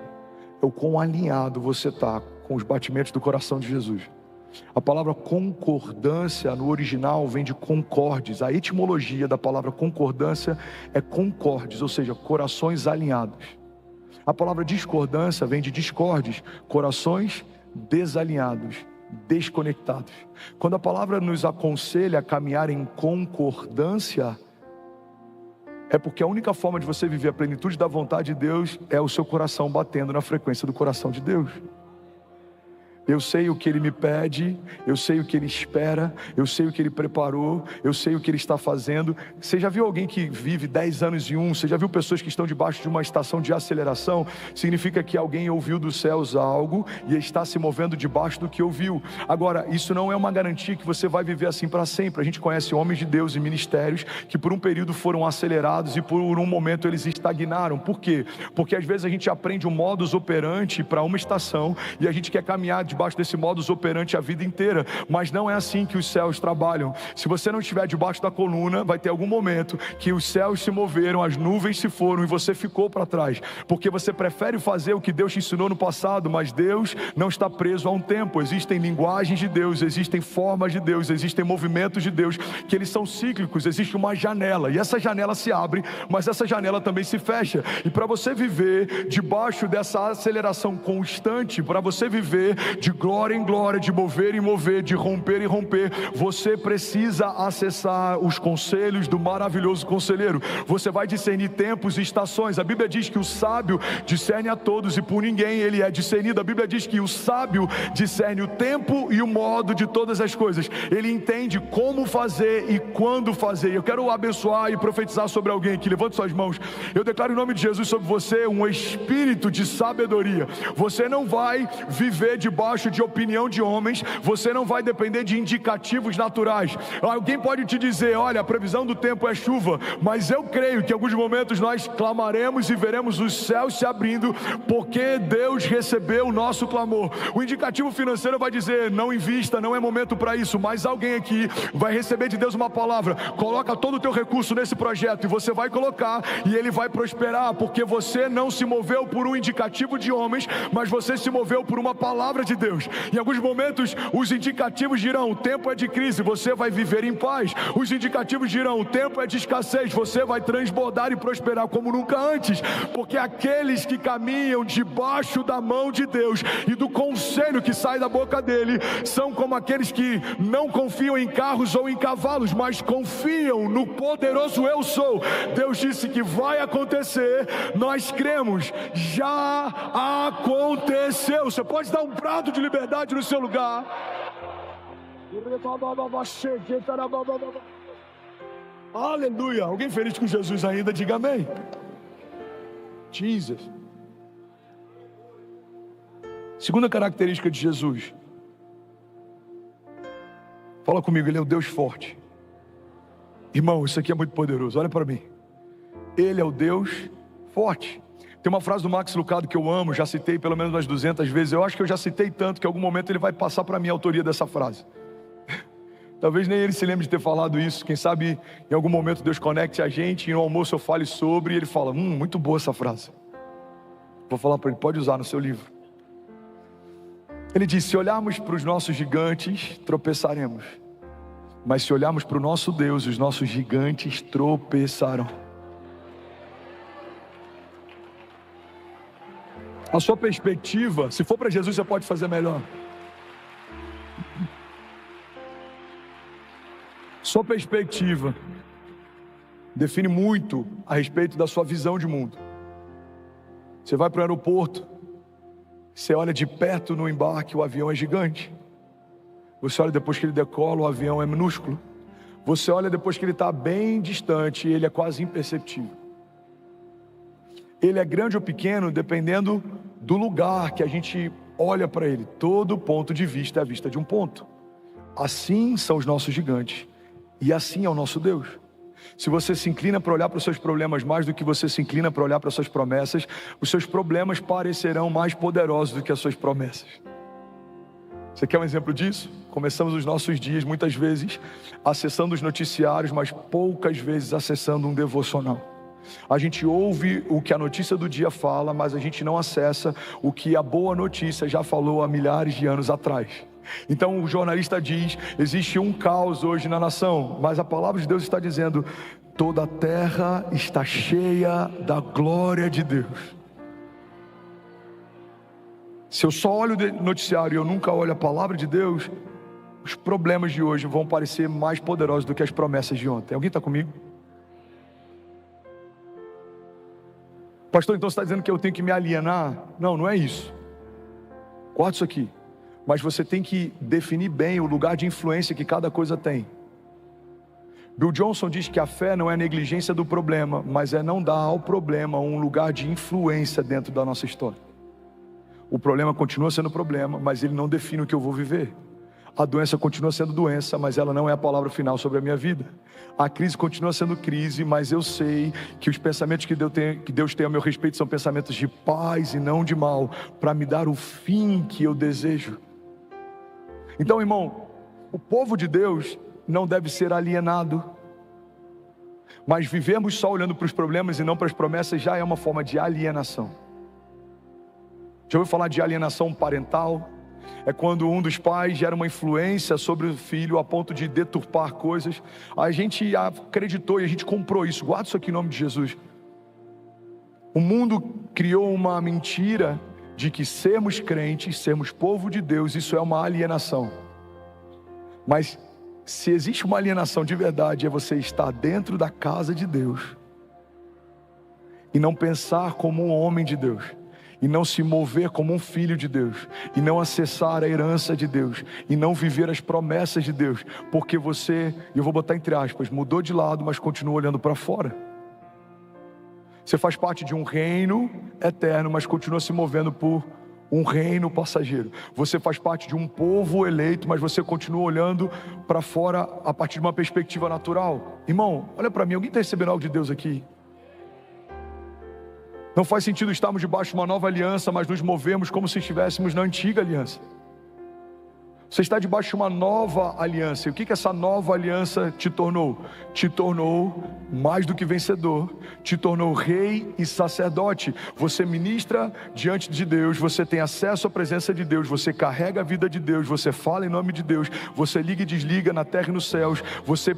é o quão alinhado você está com os batimentos do coração de Jesus. A palavra concordância no original vem de concordes. A etimologia da palavra concordância é concordes, ou seja, corações alinhados. A palavra discordância vem de discordes, corações desalinhados, desconectados. Quando a palavra nos aconselha a caminhar em concordância, É porque a única forma de você viver a plenitude da vontade de Deus é o seu coração batendo na frequência do coração de Deus. Eu sei o que Ele me pede, eu sei o que Ele espera, eu sei o que Ele preparou, eu sei o que Ele está fazendo. Você já viu alguém que vive 10 anos em um? Você já viu pessoas que estão debaixo de uma estação de aceleração? Significa que alguém ouviu dos céus algo e está se movendo debaixo do que ouviu. Agora, isso não é uma garantia que você vai viver assim para sempre. A gente conhece homens de Deus e ministérios que por um período foram acelerados e por um momento eles estagnaram. Por quê? Porque às vezes a gente aprende um modus operandi para uma estação e a gente quer caminhar debaixo desse modus operandi a vida inteira, mas não é assim que os céus trabalham. Se você não estiver debaixo da coluna, vai ter algum momento que os céus se moveram, as nuvens se foram e você ficou para trás, porque você prefere fazer o que Deus te ensinou no passado, mas Deus não está preso a um tempo. Existem linguagens de Deus, existem formas de Deus, existem movimentos de Deus, que eles são cíclicos. Existe uma janela, e essa janela se abre, mas essa janela também se fecha, e para você viver debaixo dessa aceleração constante, para você viver de glória em glória, de mover em mover, de romper em romper, você precisa acessar os conselhos do maravilhoso conselheiro. Você vai discernir tempos e estações. A Bíblia diz que o sábio discerne a todos e por ninguém ele é discernido. A Bíblia diz que o sábio discerne o tempo e o modo de todas as coisas. Ele entende como fazer e quando fazer. Eu quero abençoar e profetizar sobre alguém aqui. Levante suas mãos. Eu declaro em nome de Jesus sobre você um espírito de sabedoria. Você não vai viver debaixo de opinião de homens, você não vai depender de indicativos naturais. Alguém pode te dizer: olha, a previsão do tempo é chuva, mas eu creio que em alguns momentos nós clamaremos e veremos os céus se abrindo, porque Deus recebeu o nosso clamor. O indicativo financeiro vai dizer: não invista, não é momento para isso, mas alguém aqui vai receber de Deus uma palavra: coloca todo o teu recurso nesse projeto, e você vai colocar, e ele vai prosperar, porque você não se moveu por um indicativo de homens, mas você se moveu por uma palavra de Deus. Em alguns momentos os indicativos dirão: o tempo é de crise, você vai viver em paz. Os indicativos dirão: o tempo é de escassez, você vai transbordar e prosperar como nunca antes, porque aqueles que caminham debaixo da mão de Deus e do conselho que sai da boca dele são como aqueles que não confiam em carros ou em cavalos, mas confiam no poderoso eu sou. Deus disse que vai acontecer, nós cremos, já aconteceu. Você pode dar um brado de liberdade no seu lugar. Aleluia. Alguém feliz com Jesus ainda? Diga amém. Jesus. Segunda característica de Jesus. Fala comigo, ele é o Deus forte. Irmão, isso aqui é muito poderoso, olha para mim. Ele é o Deus forte. Tem uma frase do Max Lucado que eu amo, já citei pelo menos umas 200 vezes. Eu acho que eu já citei tanto que em algum momento ele vai passar para mim a autoria dessa frase. Talvez nem ele se lembre de ter falado isso. Quem sabe em algum momento Deus conecte a gente e no almoço eu fale sobre, e ele fala: muito boa essa frase. Vou falar para ele: pode usar no seu livro. Ele diz: se olharmos para os nossos gigantes, tropeçaremos, mas se olharmos para o nosso Deus, os nossos gigantes tropeçarão. A sua perspectiva, se for para Jesus, você pode fazer melhor. Sua perspectiva define muito a respeito da sua visão de mundo. Você vai para o aeroporto, você olha de perto no embarque, o avião é gigante. Você olha depois que ele decola, o avião é minúsculo. Você olha depois que ele está bem distante, ele é quase imperceptível. Ele é grande ou pequeno dependendo do lugar que a gente olha para ele. Todo ponto de vista é a vista de um ponto. Assim são os nossos gigantes, e assim é o nosso Deus. Se você se inclina para olhar para os seus problemas mais do que você se inclina para olhar para as suas promessas, os seus problemas parecerão mais poderosos do que as suas promessas. Você quer um exemplo disso? Começamos os nossos dias muitas vezes acessando os noticiários, mas poucas vezes acessando um devocional. A gente ouve o que a notícia do dia fala, mas a gente não acessa o que a boa notícia já falou há milhares de anos atrás. Então o jornalista diz: existe um caos hoje na nação, mas a palavra de Deus está dizendo: toda a terra está cheia da glória de Deus. Se eu só olho o noticiário e eu nunca olho a palavra de Deus, os problemas de hoje vão parecer mais poderosos do que as promessas de ontem. Alguém está comigo? Pastor, então você está dizendo que eu tenho que me alienar? Não, não é isso. Guarda isso aqui. Mas você tem que definir bem o lugar de influência que cada coisa tem. Bill Johnson diz que a fé não é negligência do problema, mas é não dar ao problema um lugar de influência dentro da nossa história. O problema continua sendo problema, mas ele não define o que eu vou viver. A doença continua sendo doença, mas ela não é a palavra final sobre a minha vida. A crise continua sendo crise, mas eu sei que os pensamentos que Deus tem a meu respeito são pensamentos de paz e não de mal, para me dar o fim que eu desejo. Então, irmão, o povo de Deus não deve ser alienado, mas vivemos só olhando para os problemas e não para as promessas já é uma forma de alienação. Já ouviu falar de alienação parental? É quando um dos pais gera uma influência sobre o filho a ponto de deturpar coisas. A gente acreditou e a gente comprou isso. Guarda isso aqui em nome de Jesus. O mundo criou uma mentira de que sermos crentes, sermos povo de Deus, isso é uma alienação. Mas se existe uma alienação de verdade, é você estar dentro da casa de Deus e não pensar como um homem de Deus, e não se mover como um filho de Deus, e não acessar a herança de Deus, e não viver as promessas de Deus, porque você, eu vou botar entre aspas, mudou de lado, mas continua olhando para fora. Você faz parte de um reino eterno, mas continua se movendo por um reino passageiro. Você faz parte de um povo eleito, mas você continua olhando para fora a partir de uma perspectiva natural. Irmão, olha para mim, alguém está recebendo algo de Deus aqui? Não faz sentido estarmos debaixo de uma nova aliança, mas nos movemos como se estivéssemos na antiga aliança. Você está debaixo de uma nova aliança. E o que essa nova aliança te tornou? Te tornou mais do que vencedor. Te tornou rei e sacerdote. Você ministra diante de Deus. Você tem acesso à presença de Deus. Você carrega a vida de Deus. Você fala em nome de Deus. Você liga e desliga na terra e nos céus. Você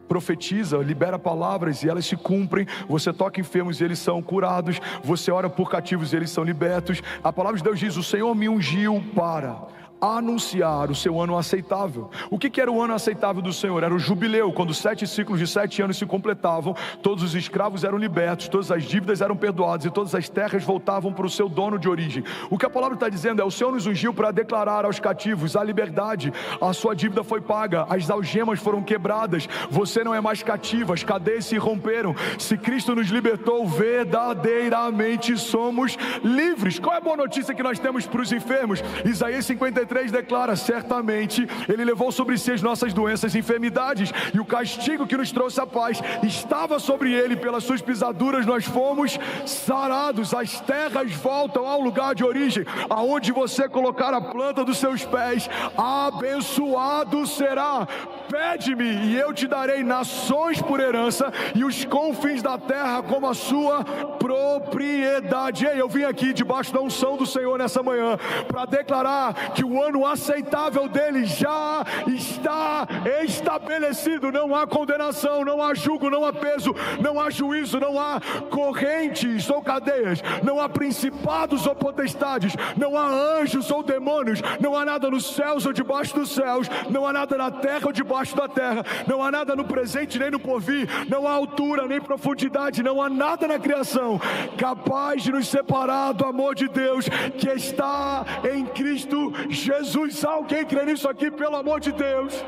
profetiza, libera palavras e elas se cumprem. Você toca enfermos e eles são curados. Você ora por cativos e eles são libertos. A palavra de Deus diz: o Senhor me ungiu para anunciar o seu ano aceitável. O que era o ano aceitável do Senhor? Era o jubileu, quando 7 ciclos de 7 anos se completavam. Todos os escravos eram libertos, todas as dívidas eram perdoadas e todas as terras voltavam para o seu dono de origem. O que a palavra está dizendo é: o Senhor nos ungiu para declarar aos cativos a liberdade. A sua dívida foi paga, as algemas foram quebradas, você não é mais cativo, as cadeias se romperam. Se Cristo nos libertou, verdadeiramente somos livres. Qual é a boa notícia que nós temos para os enfermos? Isaías 53 declara: certamente Ele levou sobre si as nossas doenças e enfermidades, e o castigo que nos trouxe a paz estava sobre Ele, pelas suas pisaduras nós fomos sarados. As terras voltam ao lugar de origem, aonde você colocar a planta dos seus pés, abençoado será. Pede-me e eu te darei nações por herança e os confins da terra como a sua propriedade. Ei, eu vim aqui debaixo da unção do Senhor nessa manhã para declarar que o ano aceitável dele já está estabelecido. Não há condenação, não há julgo, não há peso, não há juízo, não há correntes ou cadeias, não há principados ou potestades, não há anjos ou demônios, não há nada nos céus ou debaixo dos céus, não há nada na terra ou debaixo da terra, não há nada no presente nem no porvir, não há altura nem profundidade, não há nada na criação capaz de nos separar do amor de Deus que está em Cristo Jesus. Alguém crê nisso aqui, pelo amor de Deus?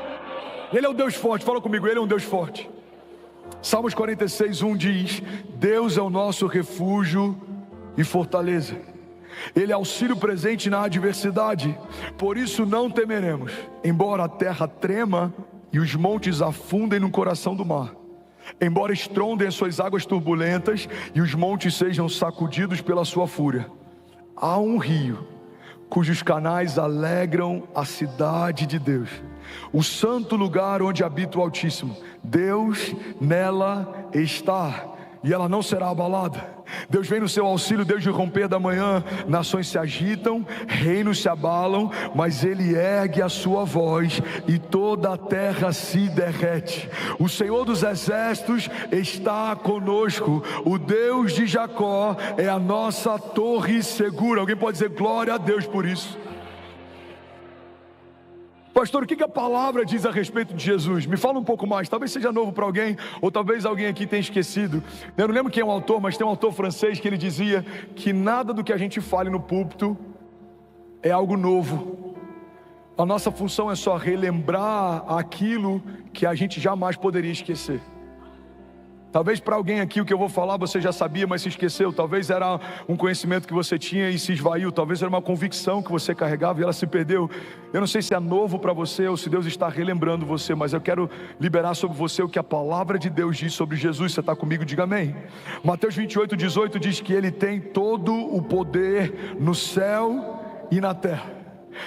Ele é um Deus forte, fala comigo, Ele é um Deus forte. Salmos 46:1 diz: Deus é o nosso refúgio e fortaleza, Ele é auxílio presente na adversidade, por isso não temeremos, embora a terra trema e os montes afundem no coração do mar, embora estrondem as suas águas turbulentas e os montes sejam sacudidos pela sua fúria. Há um rio cujos canais alegram a cidade de Deus, o santo lugar onde habita o Altíssimo. Deus nela está e ela não será abalada. Deus vem no seu auxílio desde o romper da manhã. Nações se agitam, reinos se abalam, mas Ele ergue a sua voz e toda a terra se derrete. O Senhor dos exércitos está conosco, o Deus de Jacó é a nossa torre segura. Alguém pode dizer glória a Deus por isso? Pastor, o que a palavra diz a respeito de Jesus? Me fala um pouco mais, talvez seja novo para alguém, ou talvez alguém aqui tenha esquecido. Eu não lembro quem é o autor, mas tem um autor francês que ele dizia que nada do que a gente fale no púlpito é algo novo. A nossa função é só relembrar aquilo que a gente jamais poderia esquecer. Talvez para alguém aqui o que eu vou falar você já sabia, mas se esqueceu. Talvez era um conhecimento que você tinha e se esvaiu. Talvez era uma convicção que você carregava e ela se perdeu. Eu não sei se é novo para você ou se Deus está relembrando você, mas eu quero liberar sobre você o que a palavra de Deus diz sobre Jesus. Você está comigo? Diga amém. Mateus 28:18 diz que Ele tem todo o poder no céu e na terra.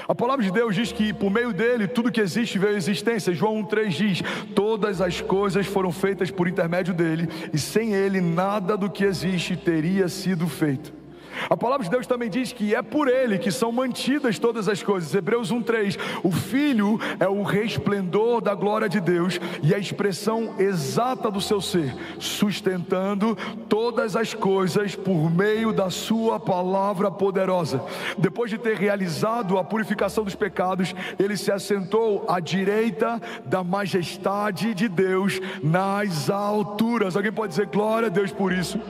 A palavra de Deus diz que por meio dele tudo que existe veio à existência. João 1:3 diz: todas as coisas foram feitas por intermédio dele, e sem ele nada do que existe teria sido feito. A palavra de Deus também diz que é por ele que são mantidas todas as coisas. Hebreus 1:3: o Filho é o resplendor da glória de Deus e a expressão exata do seu ser, sustentando todas as coisas por meio da sua palavra poderosa. Depois de ter realizado a purificação dos pecados, ele se assentou à direita da majestade de Deus nas alturas. Alguém pode dizer glória a Deus por isso?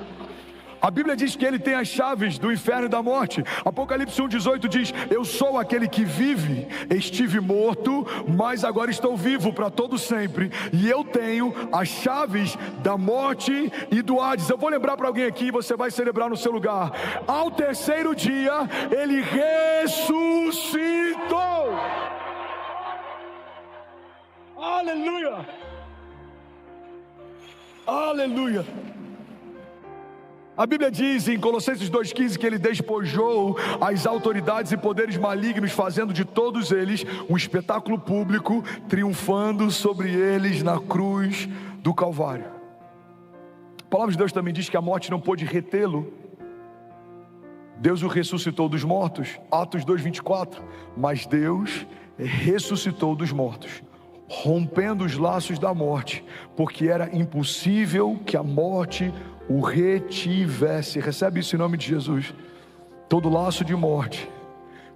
A Bíblia diz que ele tem as chaves do inferno e da morte. Apocalipse 1:18 diz: eu sou aquele que vive, estive morto, mas agora estou vivo para todo sempre, e eu tenho as chaves da morte e do Hades. Eu vou lembrar para alguém aqui, e você vai celebrar no seu lugar: ao terceiro dia ele ressuscitou. Aleluia, aleluia. A Bíblia diz em Colossenses 2:15 que ele despojou as autoridades e poderes malignos, fazendo de todos eles um espetáculo público, triunfando sobre eles na cruz do Calvário. A palavra de Deus também diz que a morte não pôde retê-lo. Deus o ressuscitou dos mortos, Atos 2:24. Mas Deus ressuscitou dos mortos, rompendo os laços da morte, porque era impossível que a morte o retivesse. Recebe isso em nome de Jesus. Todo laço de morte,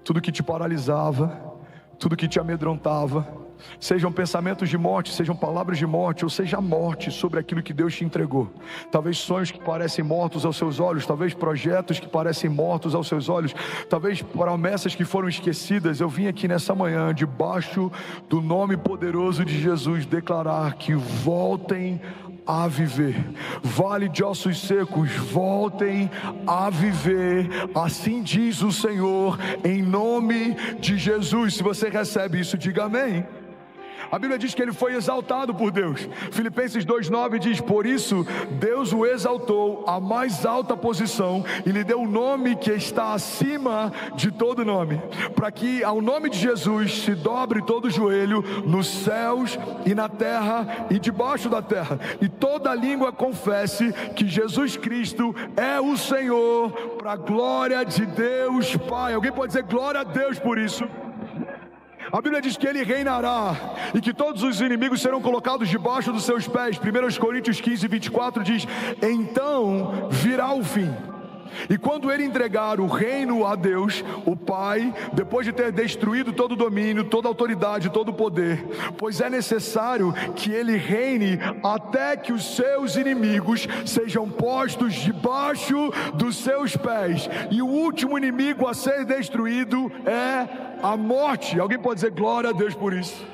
tudo que te paralisava, tudo que te amedrontava, sejam pensamentos de morte, sejam palavras de morte, ou seja a morte sobre aquilo que Deus te entregou. Talvez sonhos que parecem mortos aos seus olhos, talvez projetos que parecem mortos aos seus olhos, talvez promessas que foram esquecidas. Eu vim aqui nessa manhã, debaixo do nome poderoso de Jesus, declarar que voltem a viver. Vale de ossos secos, voltem a viver. Assim diz o Senhor, em nome de Jesus. Se você recebe isso, diga amém. A Bíblia diz que ele foi exaltado por Deus. Filipenses 2:9 diz: por isso Deus o exaltou à mais alta posição e lhe deu o nome que está acima de todo nome, para que ao nome de Jesus se dobre todo joelho nos céus e na terra e debaixo da terra, e toda língua confesse que Jesus Cristo é o Senhor, para a glória de Deus Pai. Alguém pode dizer glória a Deus por isso? A Bíblia diz que ele reinará e que todos os inimigos serão colocados debaixo dos seus pés. 1 Coríntios 15:24 diz: então virá o fim. E quando ele entregar o reino a Deus, o Pai, depois de ter destruído todo o domínio, toda a autoridade, todo o poder, pois é necessário que ele reine até que os seus inimigos sejam postos debaixo dos seus pés. E o último inimigo a ser destruído é a morte. Alguém pode dizer glória a Deus por isso?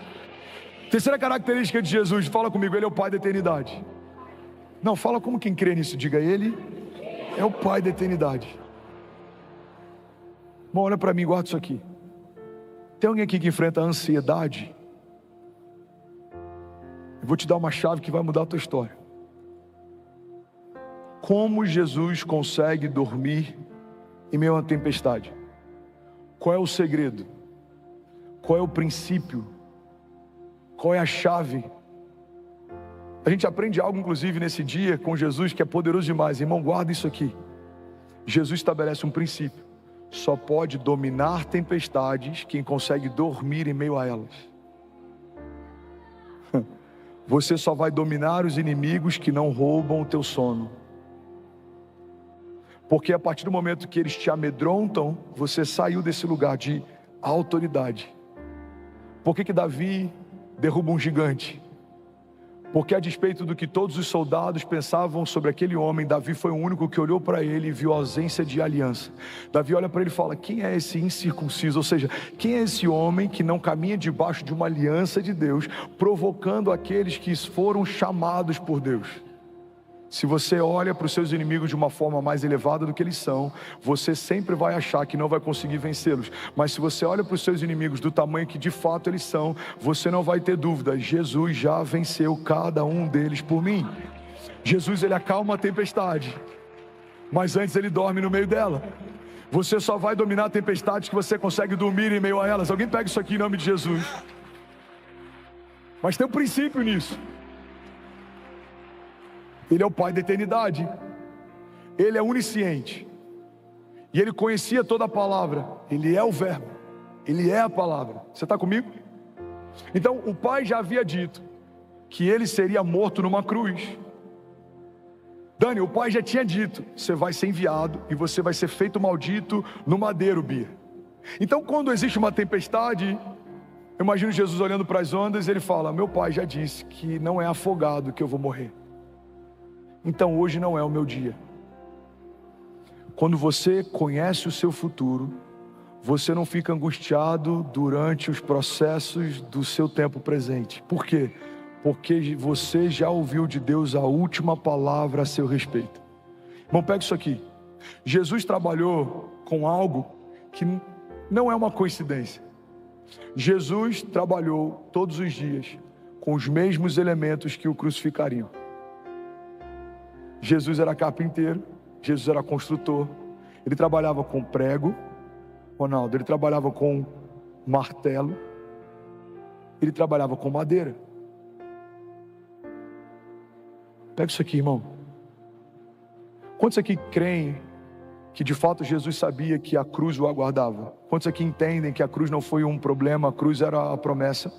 Terceira característica de Jesus, fala comigo: ele é o Pai da eternidade. Não, fala como quem crê nisso, diga: ele é o Pai da eternidade. Bom, olha para mim, guarda isso aqui. Tem alguém aqui que enfrenta a ansiedade? Eu vou te dar uma chave que vai mudar a tua história. Como Jesus consegue dormir em meio a uma tempestade? Qual é o segredo? Qual é o princípio? Qual é a chave? A gente aprende algo, inclusive, nesse dia com Jesus, que é poderoso demais. Irmão, guarda isso aqui. Jesus estabelece um princípio: só pode dominar tempestades quem consegue dormir em meio a elas. Você só vai dominar os inimigos que não roubam o teu sono. Porque a partir do momento que eles te amedrontam, você saiu desse lugar de autoridade. Por que Davi derruba um gigante? Porque a despeito do que todos os soldados pensavam sobre aquele homem, Davi foi o único que olhou para ele e viu a ausência de aliança. Davi olha para ele e fala: quem é esse incircunciso? Ou seja, quem é esse homem que não caminha debaixo de uma aliança de Deus, provocando aqueles que foram chamados por Deus? Se você olha para os seus inimigos de uma forma mais elevada do que eles são, você sempre vai achar que não vai conseguir vencê-los. Mas se você olha para os seus inimigos do tamanho que de fato eles são, você não vai ter dúvida: Jesus já venceu cada um deles por mim. Jesus, ele acalma a tempestade, mas antes ele dorme no meio dela. Você só vai dominar a tempestade que você consegue dormir em meio a elas. Alguém pega isso aqui em nome de Jesus. Mas tem um princípio nisso. Ele é o Pai da eternidade. Ele é onisciente. E Ele conhecia toda a palavra. Ele é o verbo. Ele é a palavra. Você está comigo? Então o Pai já havia dito que Ele seria morto numa cruz. Dani, o Pai já tinha dito: você vai ser enviado e você vai ser feito maldito no madeiro, Bia. Então quando existe uma tempestade, eu imagino Jesus olhando para as ondas e Ele fala: meu Pai já disse que não é afogado que eu vou morrer. Então hoje não é o meu dia. Quando você conhece o seu futuro, você não fica angustiado durante os processos do seu tempo presente. Por quê? Porque você já ouviu de Deus a última palavra a seu respeito. Irmão, pega isso aqui. Jesus trabalhou com algo que não é uma coincidência. Jesus trabalhou todos os dias com os mesmos elementos que o crucificariam. Jesus era carpinteiro, Jesus era construtor, ele trabalhava com prego, Ronaldo, ele trabalhava com martelo, ele trabalhava com madeira. Pega isso aqui, irmão. Quantos aqui creem que de fato Jesus sabia que a cruz o aguardava? Quantos aqui entendem que a cruz não foi um problema, a cruz era a promessa?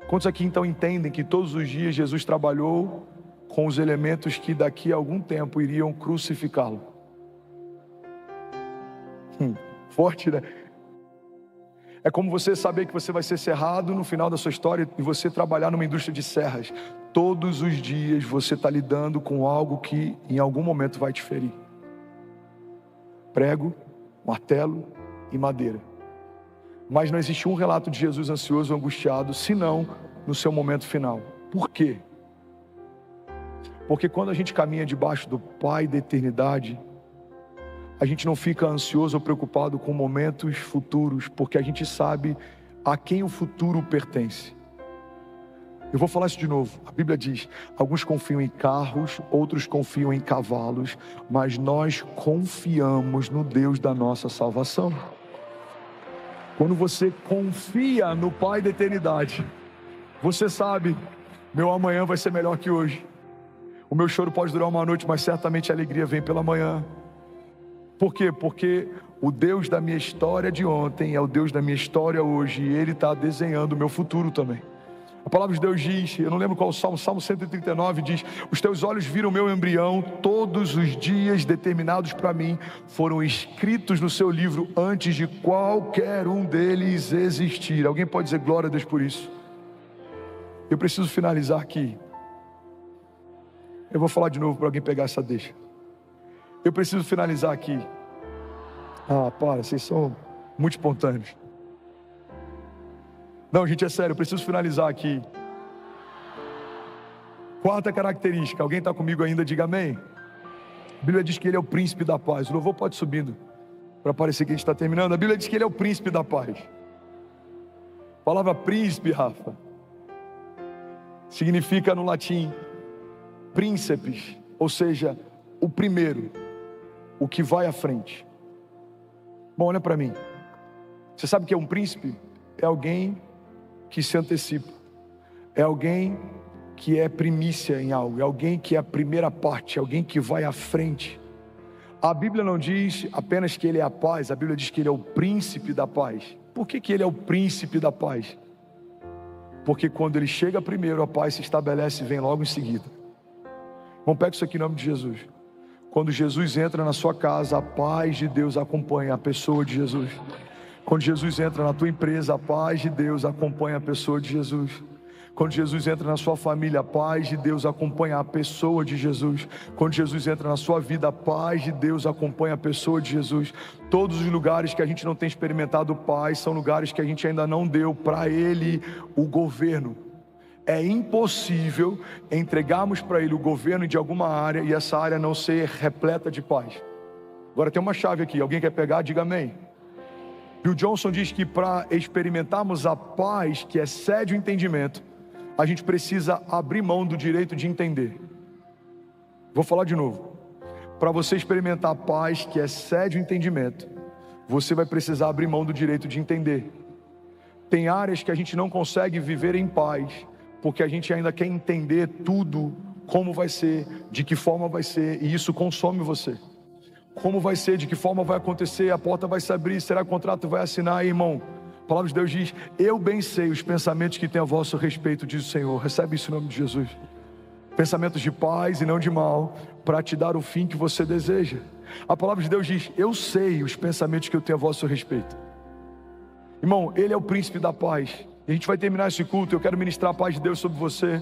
Quantos aqui então entendem que todos os dias Jesus trabalhou com os elementos que daqui a algum tempo iriam crucificá-lo? Forte, né? É como você saber que você vai ser serrado no final da sua história e você trabalhar numa indústria de serras. Todos os dias você está lidando com algo que em algum momento vai te ferir. Prego, martelo e madeira. Mas não existe um relato de Jesus ansioso ou angustiado, senão no seu momento final. Por quê? Porque quando a gente caminha debaixo do Pai da eternidade, a gente não fica ansioso ou preocupado com momentos futuros, porque a gente sabe a quem o futuro pertence. Eu vou falar isso de novo. A Bíblia diz: alguns confiam em carros, outros confiam em cavalos, mas nós confiamos no Deus da nossa salvação. Quando você confia no Pai da eternidade, você sabe: meu amanhã vai ser melhor que hoje. O meu choro pode durar uma noite, mas certamente a alegria vem pela manhã. Por quê? Porque o Deus da minha história de ontem é o Deus da minha história hoje, e Ele está desenhando o meu futuro também. A palavra de Deus diz, eu não lembro qual Salmo 139 diz: os teus olhos viram o meu embrião, todos os dias determinados para mim foram escritos no seu livro antes de qualquer um deles existir. Alguém pode dizer glória a Deus por isso? Eu preciso finalizar aqui. Eu vou falar de novo para alguém pegar essa deixa. Eu preciso finalizar aqui. Vocês são muito espontâneos. Não, gente, é sério, eu preciso finalizar aqui. Quarta característica, alguém está comigo ainda? Diga amém. A Bíblia diz que Ele é o príncipe da paz. O louvor pode subindo, para parecer que a gente está terminando. A Bíblia diz que Ele é o príncipe da paz. A palavra príncipe, Rafa, significa no latim príncipes, ou seja, o primeiro, o que vai à frente. Bom, olha para mim. Você sabe o que é um príncipe? É alguém que se antecipa, é alguém que é primícia em algo, é alguém que é a primeira parte, é alguém que vai à frente. A Bíblia não diz apenas que Ele é a paz, a Bíblia diz que Ele é o príncipe da paz. Por que Ele é o príncipe da paz? Porque quando Ele chega primeiro, a paz se estabelece e vem logo em seguida. Vamos pegar isso aqui em nome de Jesus. Quando Jesus entra na sua casa, a paz de Deus acompanha a pessoa de Jesus. Quando Jesus entra na tua empresa, a paz de Deus acompanha a pessoa de Jesus. Quando Jesus entra na sua família, a paz de Deus acompanha a pessoa de Jesus. Quando Jesus entra na sua vida, a paz de Deus acompanha a pessoa de Jesus. Todos os lugares que a gente não tem experimentado paz são lugares que a gente ainda não deu para Ele o governo. É impossível entregarmos para Ele o governo de alguma área e essa área não ser repleta de paz. Agora tem uma chave aqui, alguém quer pegar? Diga amém. Bill Johnson diz que para experimentarmos a paz que excede o entendimento, a gente precisa abrir mão do direito de entender. Vou falar de novo. Para você experimentar a paz que excede o entendimento, você vai precisar abrir mão do direito de entender. Tem áreas que a gente não consegue viver em paz, porque a gente ainda quer entender tudo, como vai ser, de que forma vai ser, e isso consome você. Como vai ser, de que forma vai acontecer, a porta vai se abrir, será que o contrato vai assinar, irmão? A palavra de Deus diz, eu bem sei os pensamentos que tem a vosso respeito, diz o Senhor. Recebe isso em nome de Jesus. Pensamentos de paz e não de mal, para te dar o fim que você deseja. A palavra de Deus diz, eu sei os pensamentos que eu tenho a vosso respeito. Irmão, Ele é o príncipe da paz. E a gente vai terminar esse culto, eu quero ministrar a paz de Deus sobre você.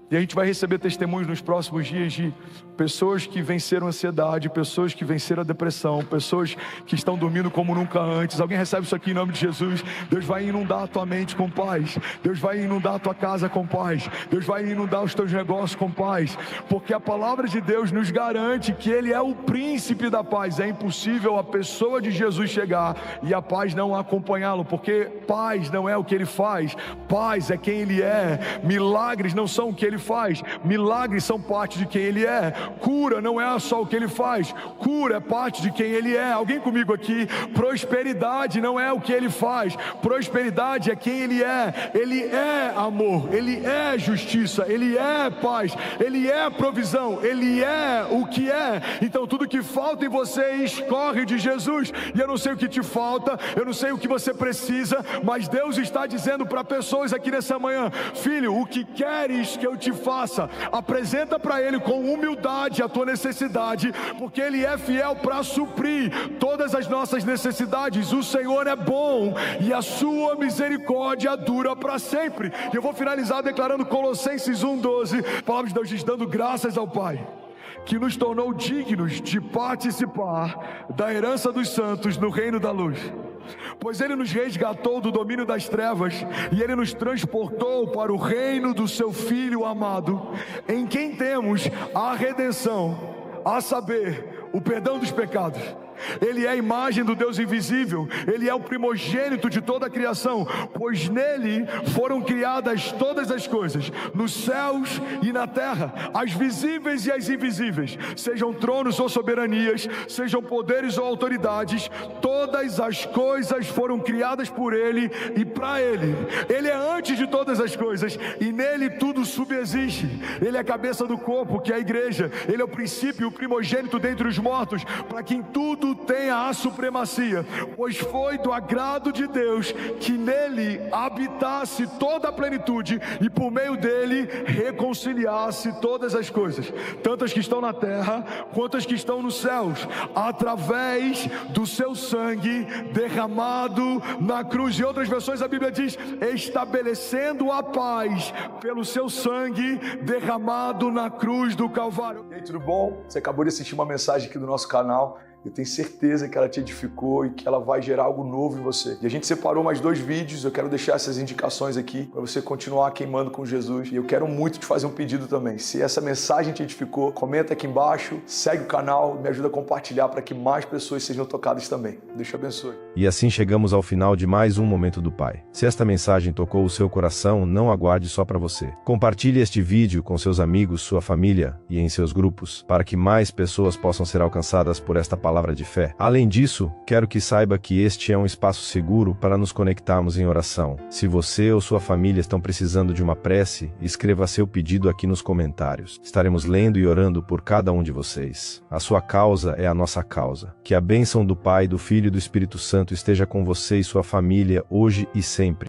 E a gente vai receber testemunhos nos próximos dias de pessoas que venceram a ansiedade, pessoas que venceram a depressão, pessoas que estão dormindo como nunca antes. Alguém recebe isso aqui em nome de Jesus? Deus vai inundar a tua mente com paz. Deus vai inundar a tua casa com paz. Deus vai inundar os teus negócios com paz. Porque a palavra de Deus nos garante que Ele é o príncipe da paz. É impossível a pessoa de Jesus chegar e a paz não acompanhá-lo, porque paz não é o que Ele faz, paz é quem Ele é. Milagres não são o que Ele faz, milagres são parte de quem Ele é. Cura não é só o que Ele faz, cura é parte de quem Ele é. Alguém comigo aqui? Prosperidade não é o que Ele faz, prosperidade é quem Ele é. Ele é amor, Ele é justiça, Ele é paz, Ele é provisão, Ele é o que é. Então tudo que falta em você escorre de Jesus. E eu não sei o que te falta, eu não sei o que você precisa, mas Deus está dizendo para pessoas aqui nessa manhã, filho, o que queres que eu te faça? Apresenta para Ele com humildade a tua necessidade, porque Ele é fiel para suprir todas as nossas necessidades. O Senhor é bom e a sua misericórdia dura para sempre. E eu vou finalizar declarando Colossenses 1:12. A palavra de Deus diz, dando graças ao Pai que nos tornou dignos de participar da herança dos santos no reino da luz. Pois Ele nos resgatou do domínio das trevas e Ele nos transportou para o reino do seu Filho amado, em quem temos a redenção, a saber, o perdão dos pecados. Ele é a imagem do Deus invisível, Ele é o primogênito de toda a criação, pois nele foram criadas todas as coisas, nos céus e na terra, as visíveis e as invisíveis, sejam tronos ou soberanias, sejam poderes ou autoridades, todas as coisas foram criadas por Ele e para Ele. Ele é antes de todas as coisas e nele tudo subsiste. Ele é a cabeça do corpo, que é a igreja. Ele é o princípio, o primogênito dentre os mortos, para que em tudo tenha a supremacia, pois foi do agrado de Deus que nele habitasse toda a plenitude e por meio dele reconciliasse todas as coisas, tanto as que estão na terra quanto as que estão nos céus, através do seu sangue derramado na cruz. Em outras versões a Bíblia diz, estabelecendo a paz pelo seu sangue derramado na cruz do Calvário. E aí, tudo bom? Você acabou de assistir uma mensagem aqui do nosso canal. Eu tenho certeza que ela te edificou e que ela vai gerar algo novo em você. E a gente separou mais 2 vídeos, eu quero deixar essas indicações aqui para você continuar queimando com Jesus. E eu quero muito te fazer um pedido também. Se essa mensagem te edificou, comenta aqui embaixo, segue o canal, me ajuda a compartilhar para que mais pessoas sejam tocadas também. Deus te abençoe. E assim chegamos ao final de mais um Momento do Pai. Se esta mensagem tocou o seu coração, não aguarde só para você. Compartilhe este vídeo com seus amigos, sua família e em seus grupos, para que mais pessoas possam ser alcançadas por esta palavra de fé. Além disso, quero que saiba que este é um espaço seguro para nos conectarmos em oração. Se você ou sua família estão precisando de uma prece, escreva seu pedido aqui nos comentários. Estaremos lendo e orando por cada um de vocês. A sua causa é a nossa causa. Que a bênção do Pai, do Filho e do Espírito Santo esteja com você e sua família hoje e sempre.